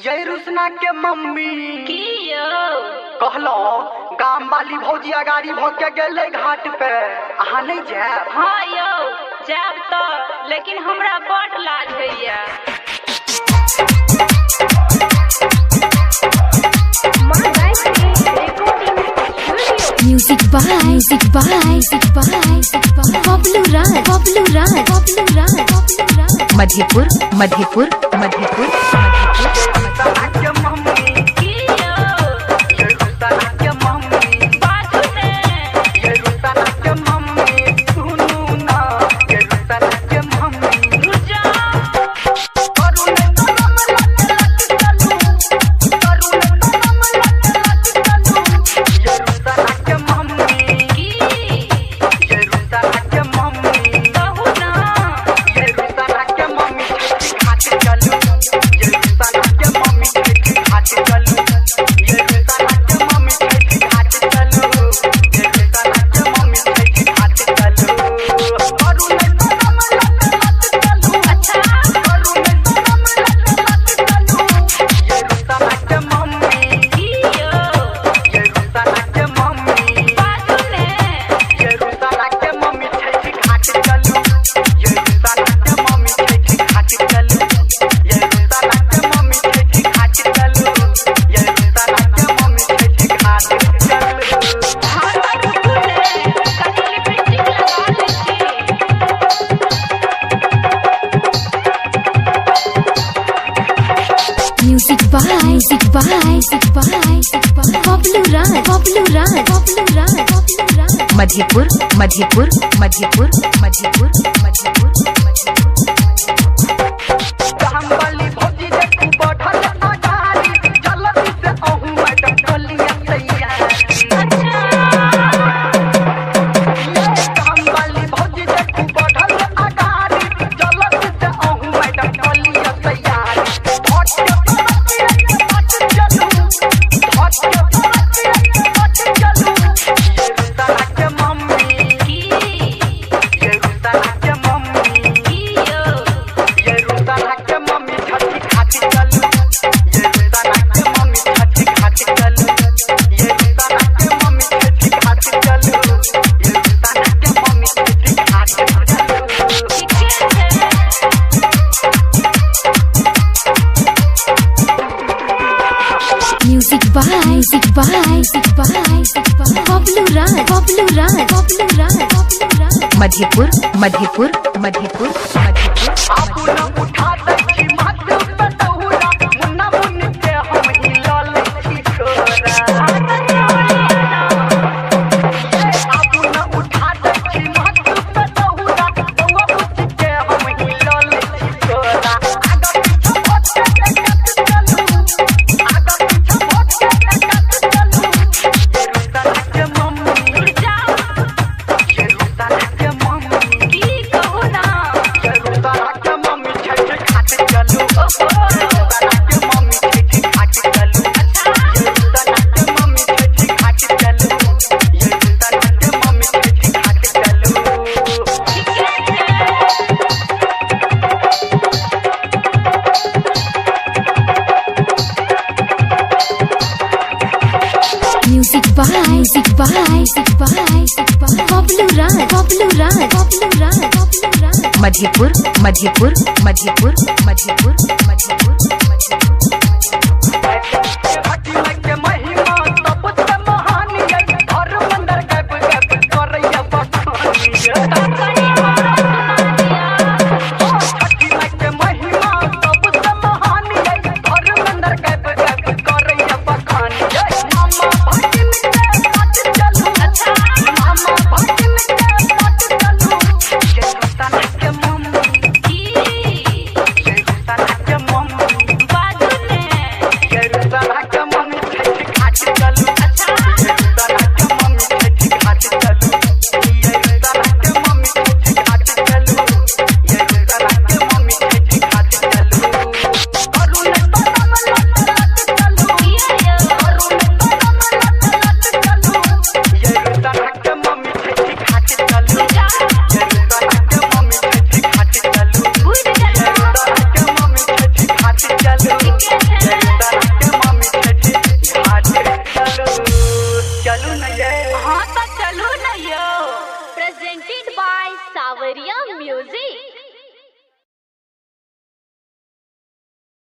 ये रुसना के मम्मी की यो कहलो गाम वाली भौजी अगाड़ी भोके गेले घाट पे अहाँ नहीं जाब? हाँ यो जाब तो, लेकिन हमरा बड़ लाज होइया। Music by Pablo Raj Madhepur रुसना के मम्मी की यो ये रुसना के मम्मी बाजू ने ये रुसना के मम्मी सुनू ना ये रुसना के मम्मी रुजा करू ने तनम लट चलू करू ने तनम लट चलू ये रुसना के मम्मी की ये रुसना के मम्मी कहू ना ये रुसना के मम्मी घाट चलू ये रुसना के मम्मी घाट चलू ये रुसना के मम्मी घाट चलू ये रुसना के मम्मी घाट चलू करू ने तनम लट चलू अच्छा करू ने तनम लट चलू ये रुसना के मम्मी की यो ये रुसना के मम्मी बाजू ने ये रुसना के मम्मी घाट चलू ये रुसना के मम्मी घाट चलू ये रुसना के मम्मी घाट चलू ये रुसना के मम्मी घाट चलू हाँ तो रुकू ने कहीं लिपस्टिक लगा लेती। Music by Pablo Raj Madhepur हम वाली भौजी देखू बढ़ल अगाड़ी जल्दी से अहू मैडम चलिया तैयारी हम वाली भौजी देखू बढ़ल अगाड़ी जल्दी से अहू मैडम चलिया तैयारी हट के मत चलू हट के मत चलू ये रुसना के मम्मी की ये रुसना के मम्मी की यो ये रुसना के मम्मी छठी घाट चलू ये रुसना के मम्मी छठी घाट चलू ये रुसना के मम्मी छठी घाट चलू ये रुसना के मम्मी छठी घाट चलू ठीके छै। Music by Pablo Raj Madhepur आपू न उठा दै छी माथ पे दहुरा मुन्ना मुन्नी के हम हिला लै छी छोरा आपू न उठा दै छी माथ पे दहुरा बउआ बुच्ची के हम हिला लै छी छोरा आगा पीछा भट के कत चलू आगा पीछा भट के कत चलू ये रुसना के मम्मी रुजा ये रुसना के मम्मी की कहू ना ये रुसना के मम्मी छठी घाट चलू ये रुसना के मम्मी छठी घाट चलू ये रुसना के मम्मी छठी घाट चलू ये रुसना के मम्मी छठी घाट चलू ठीके छै। Music by Pablo Raj Madhepur घाटी के महिमा सब से महान ये हर मंदिर गप गप करैया बखानी कनी हमरा सुना दिया। घाटी के महिमा सब से महान ये हर मंदिर गप गप करैया बखानी मामा भजन के साथ चलू मामा भजन के साथ चलू ये रुसना के मम्मी की ये रुसना के मम्मी बाजू ने ये रुसना के मम्मी छठी घाट चलू ये रुसना के मम्मी छठी घाट चलू ये रुसना के मम्मी छठी घाट चलू ये रुसना के मम्मी छठी घाट चलू करू ने तनम लट चलू किया यो करू ने तनम लट चलू ये रुसना के मम्मी छठी घाट चलू रुजा ये रुसना के मम्मी छठी घाट चलू बुझ ये जा रुसना के मम्मी छठी घाट चलू ठीके छै।